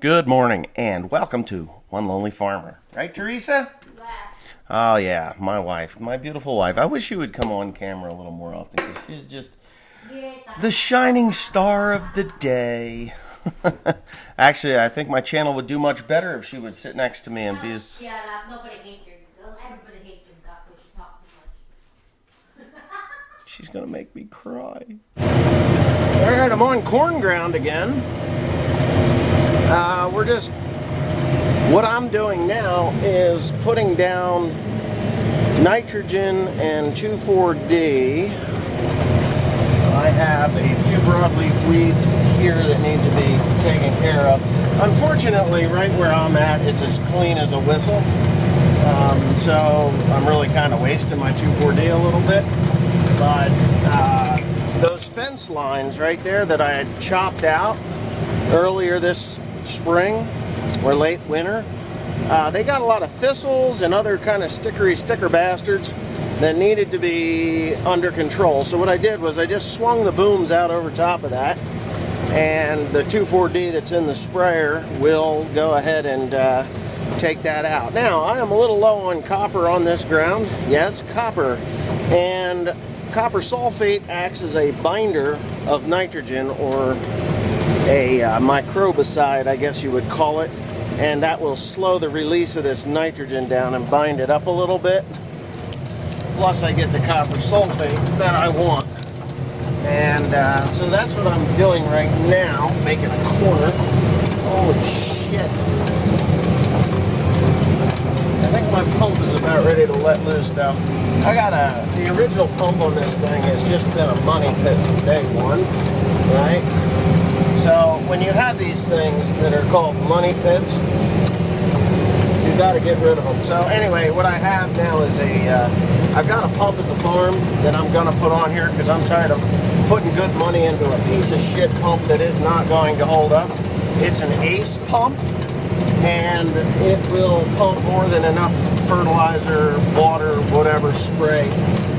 Good morning and welcome to One Lonely Farmer. Right, Teresa? Oh yeah, my wife, my beautiful wife. I wish she would come on camera a little more often because she's just the shining star of the day. Actually, I think my channel would do much better if she would sit next to me and be... Shut up. Nobody hates your... Everybody hates your gut because you talk too much. She's going to make me cry. Alright, I'm on corn ground again. What I'm doing now is putting down nitrogen and 2,4-D. I have a few broadleaf weeds here that need to be taken care of. Unfortunately, right where I'm at, it's as clean as a whistle. So I'm really kind of wasting my 2,4-D a little bit. But those fence lines right there that I had chopped out earlier this spring or late winter, they got a lot of thistles and other kind of sticker bastards that needed to be under control. So what I did was I just swung the booms out over top of that, and the 2,4-D that's in the sprayer will go ahead and take that out. Now, I am a little low on copper on this ground. Yes, copper. And copper sulfate acts as a binder of nitrogen, or a microbicide, I guess you would call it, and that will slow the release of this nitrogen down and bind it up a little bit. Plus I get the copper sulfate that I want. And so that's what I'm doing right now, making a corner. Holy shit. I think my pump is about ready to let loose though. I got the original pump on this thing has just been a money pit from day one, right? So when you have these things that are called money pits, you got to get rid of them. So anyway, what I have now is I've got a pump at the farm that I'm going to put on here because I'm tired of putting good money into a piece of shit pump that is not going to hold up. It's an ACE pump, and it will pump more than enough fertilizer, water, whatever spray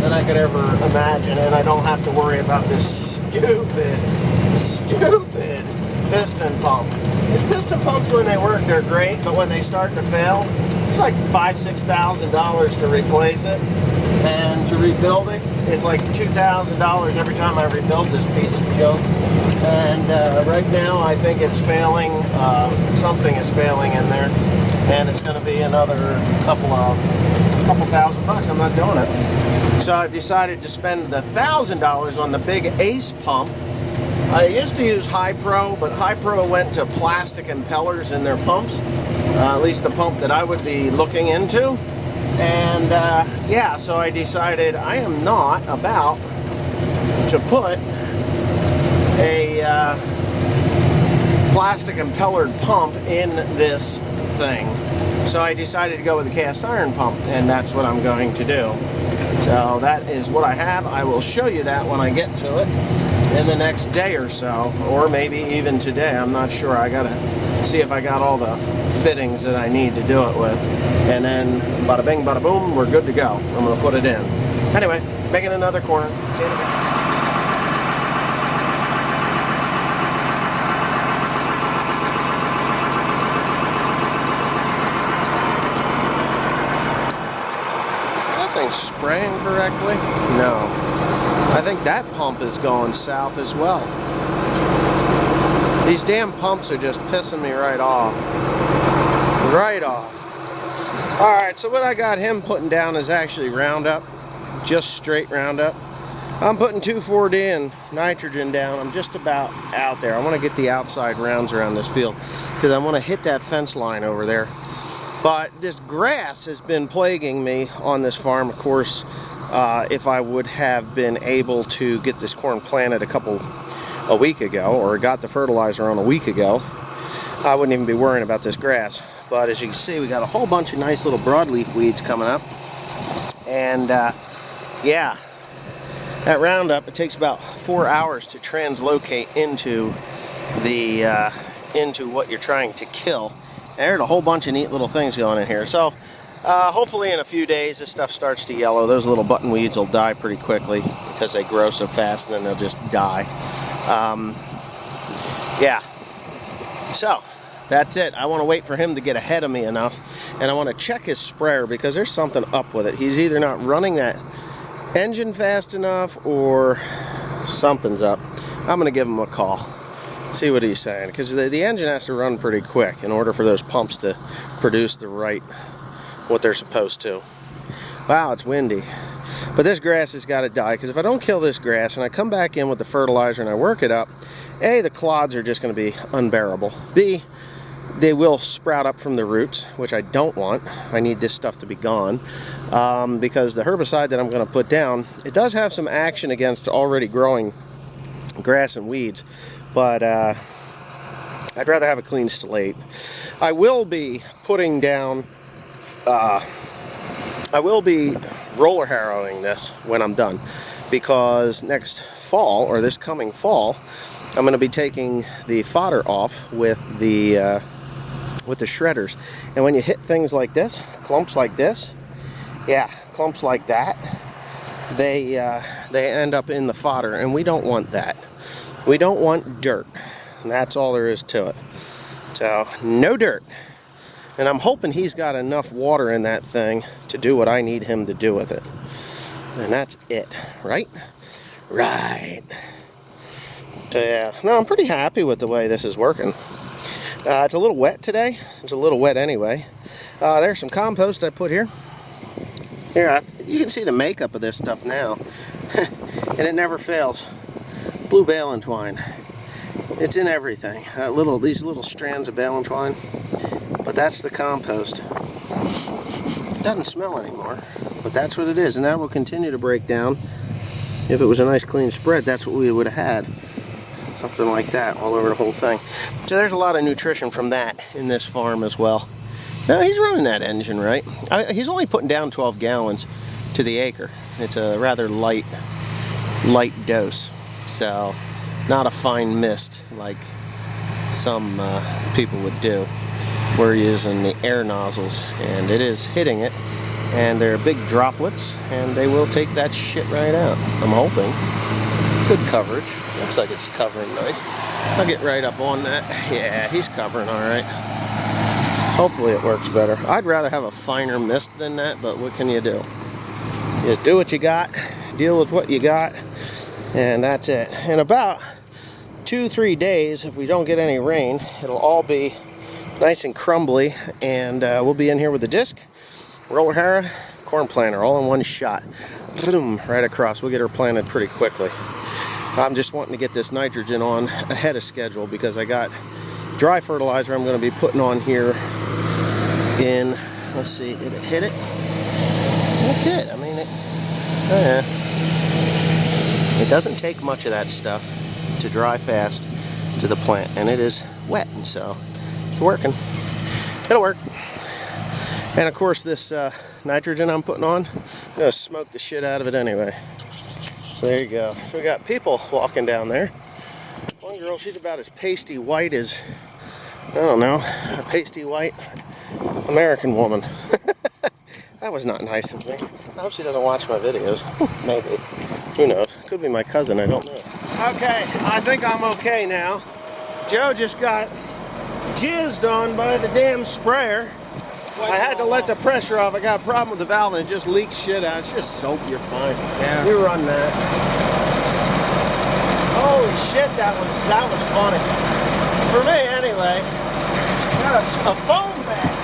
that I could ever imagine, and I don't have to worry about this stupid piston pump. These piston pumps, when they work, they're great, but when they start to fail, it's like $5,000–$6,000 to replace it, and to rebuild it, it's like $2,000 every time I rebuild this piece of junk. And right now, I think it's failing. Something is failing in there, and it's going to be another couple thousand bucks. I'm not doing it. So I've decided to spend the $1,000 on the big ACE pump. I used to use High Pro, but High Pro went to plastic impellers in their pumps, at least the pump that I would be looking into. And yeah, so I decided I am not about to put a plastic impellered pump in this thing. So I decided to go with a cast iron pump, and that's what I'm going to do. So that is what I have. I will show you that when I get to it in the next day or so, or maybe even today. I'm not sure. I gotta see if I got all the fittings that I need to do it with, and then bada bing bada boom, we're good to go. I'm gonna put it in. Anyway, making another corner. See you in a bit. That thing's spraying correctly? No. I think that pump is going south as well. These damn pumps are just pissing me right off. Right off. Alright, so what I got him putting down is actually Roundup. Just straight Roundup. I'm putting 2,4-D and nitrogen down. I'm just about out there. I want to get the outside rounds around this field because I want to hit that fence line over there. But this grass has been plaguing me on this farm. Of course, if I would have been able to get this corn planted a week ago, or got the fertilizer on a week ago, I wouldn't even be worrying about this grass. But as you can see, we got a whole bunch of nice little broadleaf weeds coming up. And yeah, that Roundup, it takes about 4 hours to translocate into the into what you're trying to kill. There's a whole bunch of neat little things going in here. So hopefully in a few days this stuff starts to yellow. Those little button weeds will die pretty quickly because they grow so fast, and then they'll just die. Yeah. So That's it. I want to wait for him to get ahead of me enough, and I want to check his sprayer because there's something up with it. He's either not running that engine fast enough or something's up. I'm going to give him a call, see what he's saying, because the engine has to run pretty quick in order for those pumps to produce the right, what they're supposed to. Wow, it's windy. But this grass has got to die, because if I don't kill this grass and I come back in with the fertilizer and I work it up, A, the clods are just going to be unbearable. B, they will sprout up from the roots, which I don't want. I need this stuff to be gone, because the herbicide that I'm going to put down, it does have some action against already growing grass and weeds, but I'd rather have a clean slate. I will be putting down, I will be roller harrowing this when I'm done, because next fall, or this coming fall, I'm going to be taking the fodder off with the shredders. And when you hit things like this, clumps like this, yeah, clumps like that, they end up in the fodder, and we don't want that. We don't want dirt, and that's all there is to it. So no dirt. And I'm hoping he's got enough water in that thing to do what I need him to do with it. And that's it, right? Right. So yeah, no, I'm pretty happy with the way this is working. It's a little wet today. It's a little wet anyway. There's some compost I put here. Here, you can see the makeup of this stuff now. And it never fails. Blue bale and twine. It's in everything. These little strands of bale and twine. But that's the compost. It doesn't smell anymore, but that's what it is, and that will continue to break down. If it was a nice clean spread, that's what we would have had. Something like that all over the whole thing. So there's a lot of nutrition from that in this farm as well. Now he's running that engine right. He's only putting down 12 gallons to the acre. It's a rather light dose, so not a fine mist like some people would do. We're using the air nozzles, and it is hitting it, and they're big droplets, and they will take that shit right out. I'm hoping. Good coverage. Looks like it's covering nice. I'll get right up on that. Yeah, he's covering all right. Hopefully it works better. I'd rather have a finer mist than that, but what can you do? You just do what you got, deal with what you got, and that's it. In about 2-3 days, if we don't get any rain, it'll all be nice and crumbly, and we'll be in here with the disc, roller harrow, corn planter, all in one shot. Boom, right across. We'll get her planted pretty quickly. I'm just wanting to get this nitrogen on ahead of schedule, because I got dry fertilizer I'm going to be putting on here in, let's see, did it hit it? It did. I mean, it doesn't take much of that stuff to dry fast to the plant, and it is wet, and so it's working. It'll work. And of course this nitrogen I'm putting on, I'm going to smoke the shit out of it anyway. So there you go. So we got people walking down there. One girl, she's about as pasty white as, I don't know, a pasty white American woman. That was not nice of me. I hope she doesn't watch my videos. Maybe. Who knows? Could be my cousin, I don't know. Okay, I think I'm okay now. Joe just got jizzed on by the damn sprayer. I had to let the pressure off. I got a problem with the valve and it just leaks shit out. It's just soap, you're fine. Yeah. You run that. Holy shit, that was funny. For me anyway. Got a foam bag.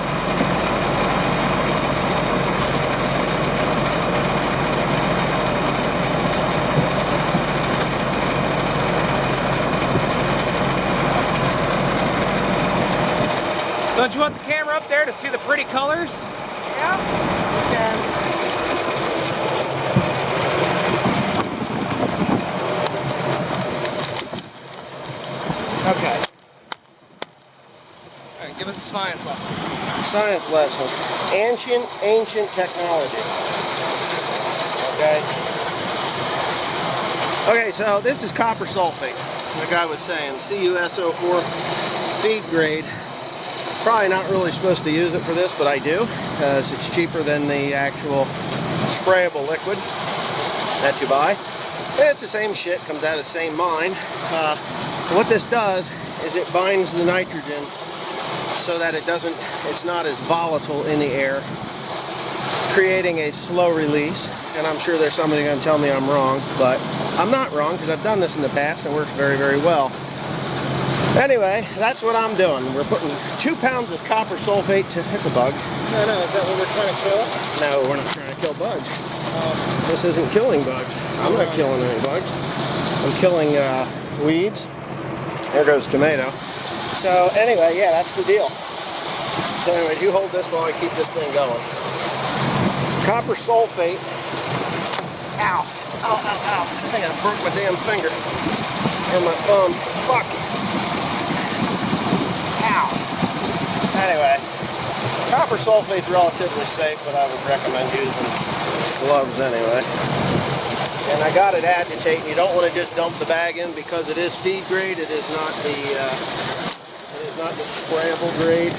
Don't you want the camera up there to see the pretty colors? Yeah, you Okay. All right, give us a science lesson. Science lesson. Ancient technology. Okay. Okay, so this is copper sulfate. The guy was saying CuSO4 feed grade. Probably not really supposed to use it for this, but I do, because it's cheaper than the actual sprayable liquid that you buy. It's the same shit, comes out of the same mine. What this does is it binds the nitrogen so that it's not as volatile in the air, creating a slow release. And I'm sure there's somebody going to tell me I'm wrong, but I'm not wrong because I've done this in the past and it works very, very well. Anyway, that's what I'm doing. We're putting 2 pounds of copper sulfate to... It's a bug. No, is that what we're trying to kill? No, we're not trying to kill bugs. This isn't killing bugs. I'm not killing any bugs. I'm killing weeds. There goes tomato. So anyway, yeah, that's the deal. So anyways, you hold this while I keep this thing going. Copper sulfate. Ow. Ow, ow, ow. I think I broke my damn finger. Or my thumb. Fuck. Ow. Anyway, copper sulfate's relatively safe, but I would recommend using gloves anyway. And I got it agitate. You don't want to just dump the bag in because it is feed grade. It is not the sprayable grade,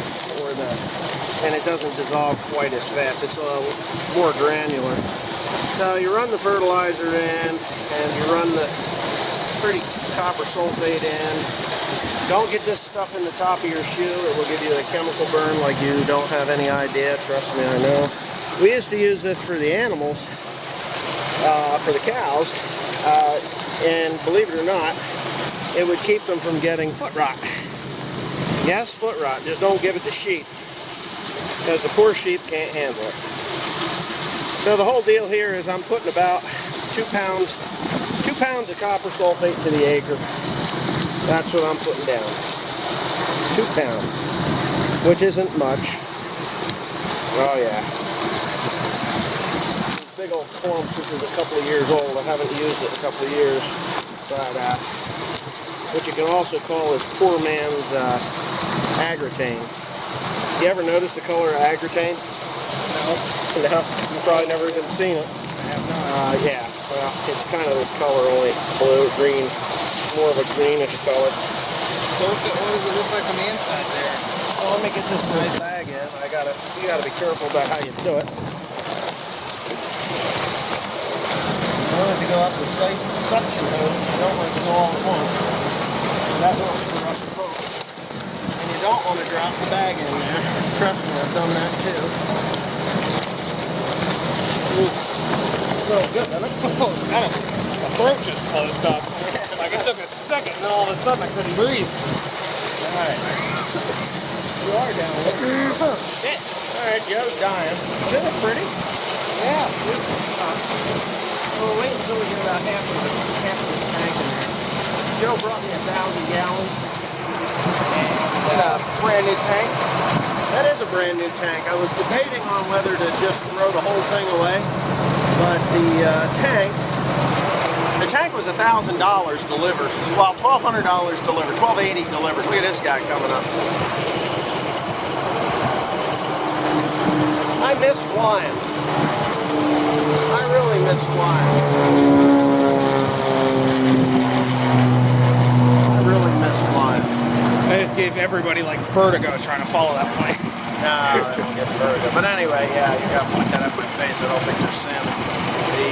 and it doesn't dissolve quite as fast. It's more granular. So you run the fertilizer in, and you run the pretty copper sulfate in. Don't get this stuff in the top of your shoe. It will give you a chemical burn like you don't have any idea. Trust me, I know. We used to use this for the animals, for the cows, and believe it or not, it would keep them from getting foot rot. Yes, foot rot. Just don't give it to sheep, because the poor sheep can't handle it. So the whole deal here is I'm putting about 2 pounds of copper sulfate to the acre. That's what I'm putting down. 2 pounds, which isn't much. Oh yeah. These big old clumps. This is a couple of years old. I haven't used it in a couple of years, but what you can also call is poor man's agritane. You ever notice the color of agritane? No. No, you've probably never even seen it. I have not. Yeah, well, it's kind of this color, only blue, green, more of a greenish color. So what does it look like on the inside there? Well, let me get this nice bag in. You gotta be careful about how you do it. I want it to go up the safe suction hose. You don't want it to go all at once. That will screw up the boat. And you don't want to drop the bag in there. Trust me, I've done that too. Smells good, doesn't it? Oh, kind of, my throat just closed up. Like it took a second, and then all of a sudden I couldn't breathe. Alright. You are down there. Oh, shit. Alright, Joe's dying. Isn't it pretty? Yeah. We'll wait until we get about half of the tank in there. Joe brought me 1,000 gallons. In a brand new tank. That is a brand new tank. I was debating on whether to just throw the whole thing away, but the tank was $1,000 delivered. Well, $1,200 delivered, $1,280 delivered. Look at this guy coming up. I miss flying. I really miss flying. I really miss flying. I just gave everybody like vertigo trying to follow that plane. No, I don't get vertigo. But anyway, yeah, you got to point that up my face. I don't think they're sin.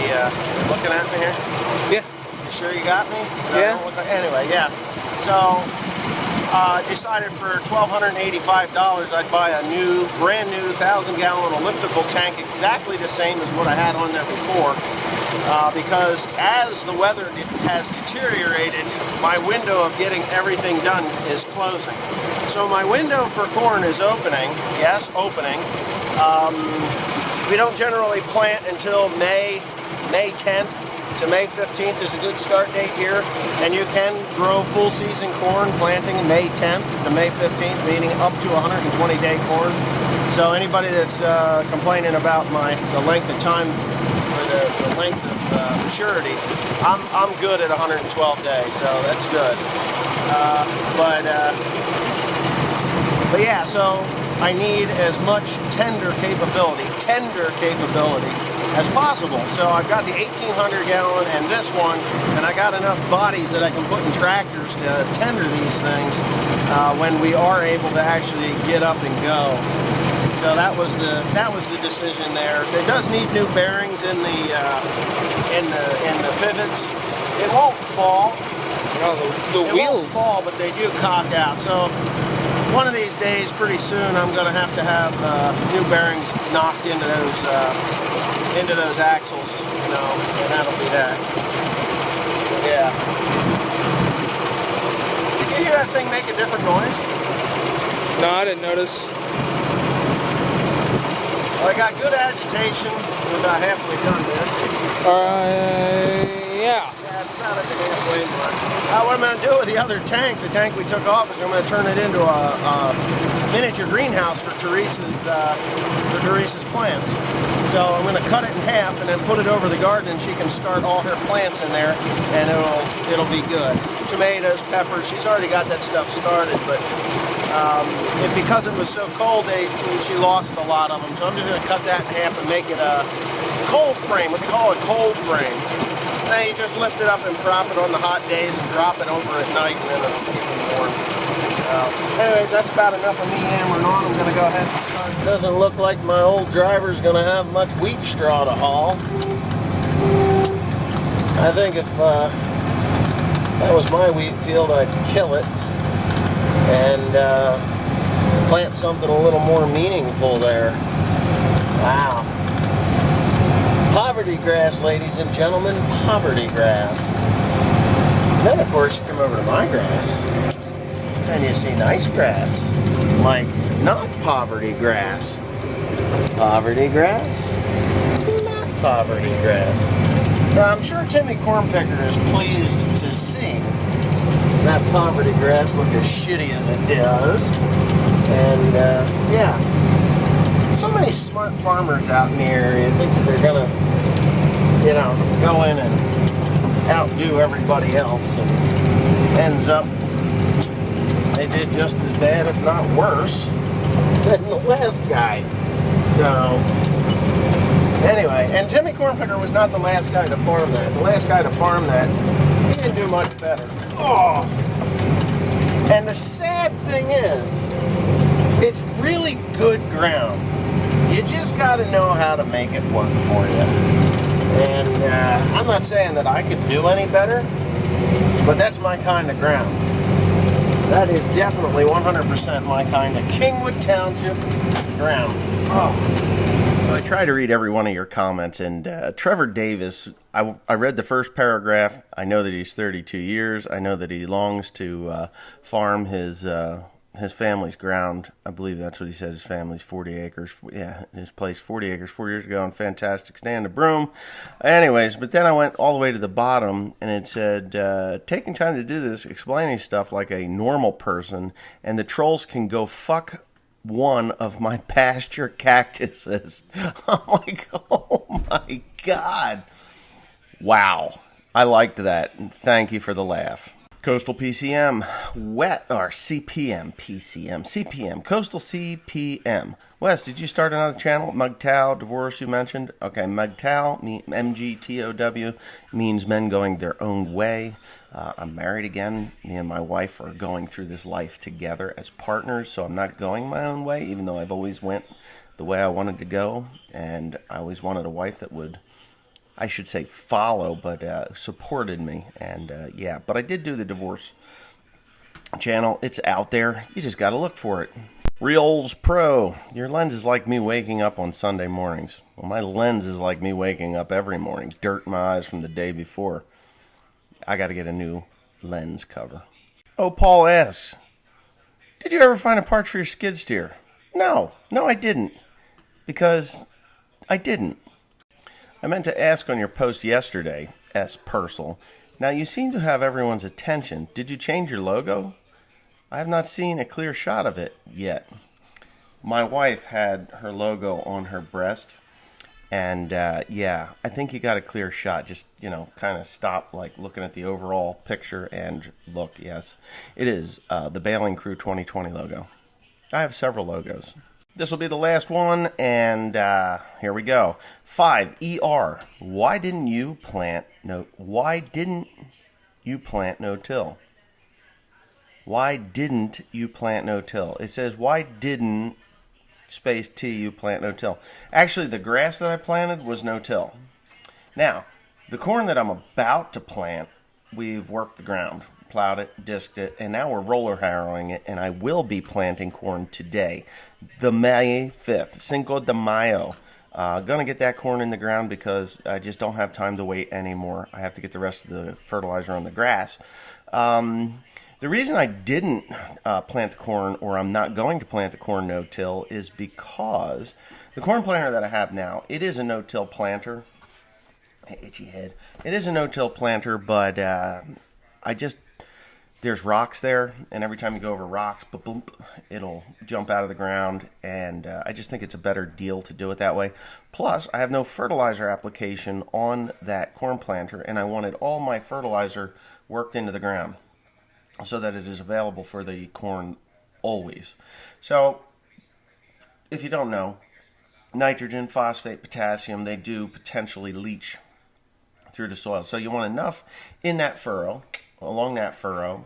You're looking at me here? Yeah. You sure you got me? No, Yeah. Anyway, yeah. So, decided for $1,285 I'd buy a brand new 1,000-gallon elliptical tank, exactly the same as what I had on there before. Because as the weather has deteriorated, my window of getting everything done is closing. So my window for corn is opening. Yes, opening. We don't generally plant until May 10th to May 15th is a good start date here. And you can grow full season corn planting May 10th to May 15th, meaning up to 120-day corn. So anybody that's complaining about the length of time, or the length of maturity, I'm good at 112 days, so that's good. But yeah, so I need as much tender capability as possible. So I've got the 1,800 gallon and this one, and I got enough bodies that I can put in tractors to tender these things when we are able to actually get up and go. So that was the decision there. It does need new bearings in the pivots. It won't fall. No, the It wheels. won't fall, but they do cock out. So one of these days, pretty soon, I'm going to have new bearings knocked into those axles, you know, and that'll be that. Yeah. Did you hear that thing make a different noise? No, I didn't notice. Well, I got good agitation. We're about halfway done there. Yeah. Yeah, it's about at the halfway mark. What I'm going to do with the other tank, the tank we took off, is I'm going to turn it into a miniature greenhouse for Teresa's plants. So I'm going to cut it in half and then put it over the garden, and she can start all her plants in there, and it'll be good. Tomatoes, peppers, she's already got that stuff started, but because it was so cold, she lost a lot of them. So I'm just going to cut that in half and make it a cold frame, what they call a cold frame. Then you just lift it up and prop it on the hot days and drop it over at night, and then it'll keep it warm. Anyways, that's about enough of me hammering on. I'm going to go ahead and start. Doesn't look like my old driver's going to have much wheat straw to haul. I think if that was my wheat field, I'd kill it and plant something a little more meaningful there. Wow. Poverty grass, ladies and gentlemen, poverty grass. Then, of course, you come over to my grass, and you see nice grass, like not poverty grass. Poverty grass, not poverty grass. Now, I'm sure Timmy Cornpicker is pleased to see that poverty grass look as shitty as it does. And, yeah. So many smart farmers out in the area think that they're gonna, you know, go in and outdo everybody else, and ends up they did just as bad, if not worse, than the last guy. So, anyway, and Timmy Cornpicker was not the last guy to farm that. The last guy to farm that, he didn't do much better. Oh! And the sad thing is, it's really good ground. You just got to know how to make it work for you. And I'm not saying that I could do any better, but that's my kind of ground. That is definitely 100% my kind of Kingwood Township ground. Oh. So I try to read every one of your comments, and Trevor Davis, I read the first paragraph. I know that he's 32 years. I know that he longs to farm his family's ground. I believe that's what he said. His family's 40 acres. Yeah, his place 40 acres 4 years ago, and fantastic stand of broom. Anyways, but then I went all the way to the bottom, and it said, taking time to do this, explaining stuff like a normal person, and the trolls can go fuck one of my pasture cactuses. I'm like, oh my God. Wow. I liked that. Thank you for the laugh. Coastal PCM, CPM, Coastal CPM. Wes, did you start another channel? MGTOW, divorce you mentioned? Okay, MGTOW, MGTOW, means men going their own way. I'm married again. Me and my wife are going through this life together as partners, so I'm not going my own way, even though I've always went the way I wanted to go, and I always wanted a wife that would, I should say follow, but supported me. And yeah, but I did do the divorce channel. It's out there. You just got to look for it. Reels Pro. Your lens is like me waking up on Sunday mornings. Well, my lens is like me waking up every morning. Dirt in my eyes from the day before. I got to get a new lens cover. Oh, Paul asks, did you ever find a part for your skid steer? No, I didn't. Because I didn't. I meant to ask on your post yesterday, S. Purcell. Now, you seem to have everyone's attention. Did you change your logo? I have not seen a clear shot of it yet. My wife had her logo on her breast. And, yeah, I think you got a clear shot. Just, you know, kind of stop, like, looking at the overall picture and look, yes. It is the Bailing Crew 2020 logo. I have several logos. This will be the last one, and here we go. 5, ER. Why didn't you plant no-till? Why didn't you plant no-till? It says, why didn't, space T, you plant no-till? Actually, the grass that I planted was no-till. Now, the corn that I'm about to plant, we've worked the ground. plowed it, disked it, and now we're roller harrowing it, and I will be planting corn today, the May 5th, Cinco de Mayo. Gonna get that corn in the ground because I just don't have time to wait anymore. I have to get the rest of the fertilizer on the grass. The reason I didn't plant the corn, or I'm not going to plant the corn no-till, is because the corn planter that I have now, it is a no-till planter. Itchy head. It is a no-till planter, but there's rocks there, and every time you go over rocks, boom, it'll jump out of the ground, and I just think it's a better deal to do it that way. Plus, I have no fertilizer application on that corn planter, and I wanted all my fertilizer worked into the ground so that it is available for the corn always. So, if you don't know, nitrogen, phosphate, potassium, they do potentially leach through the soil. So you want enough in that furrow, along that furrow,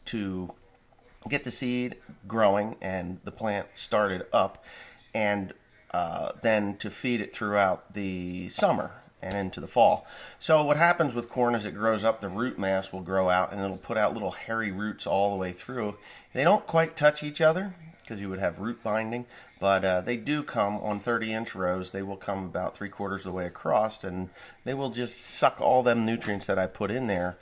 to get the seed growing and the plant started up, and then to feed it throughout the summer and into the fall. So what happens with corn as it grows up, the root mass will grow out, and it'll put out little hairy roots all the way through. They don't quite touch each other because you would have root binding, but they do come on 30-inch rows. They will come about 3/4 of the way across, and they will just suck all them nutrients that I put in there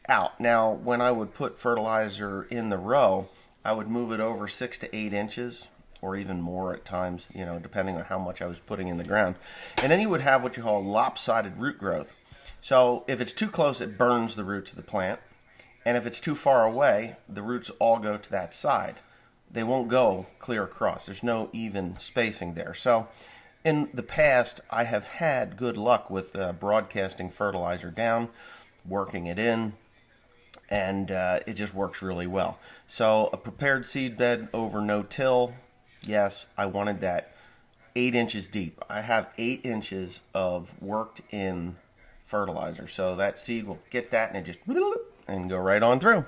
out. Now, when I would put fertilizer in the row, I would move it over 6 to 8 inches, or even more at times, depending on how much I was putting in the ground. And then you would have what you call lopsided root growth. So if it's too close, it burns the roots of the plant. And if it's too far away, the roots all go to that side. They won't go clear across. There's no even spacing there. So in the past, I have had good luck with broadcasting fertilizer down, working it in, and it just works really well. So a prepared seed bed over no-till, yes, I wanted that 8 inches deep. I have 8 inches of worked in fertilizer, so that seed will get that and it just and go right on through.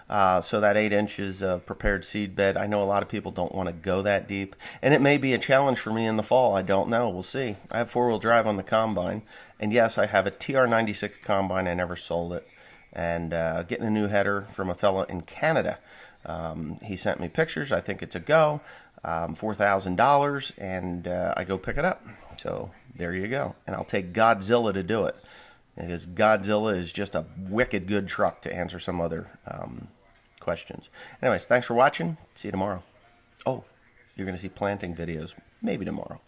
So that 8 inches of prepared seed bed, I know a lot of people don't want to go that deep, and it may be a challenge for me in the fall. I don't know. We'll see. I have 4-wheel drive on the combine, and yes, I have a TR96 combine. I never sold it. And getting a new header from a fella in Canada. He sent me pictures. I think it's a go. $4,000, and I go pick it up. So there you go. And I'll take Godzilla to do it, because Godzilla is just a wicked good truck to answer some other questions. Anyways, thanks for watching. See you tomorrow. Oh, you're going to see planting videos maybe tomorrow.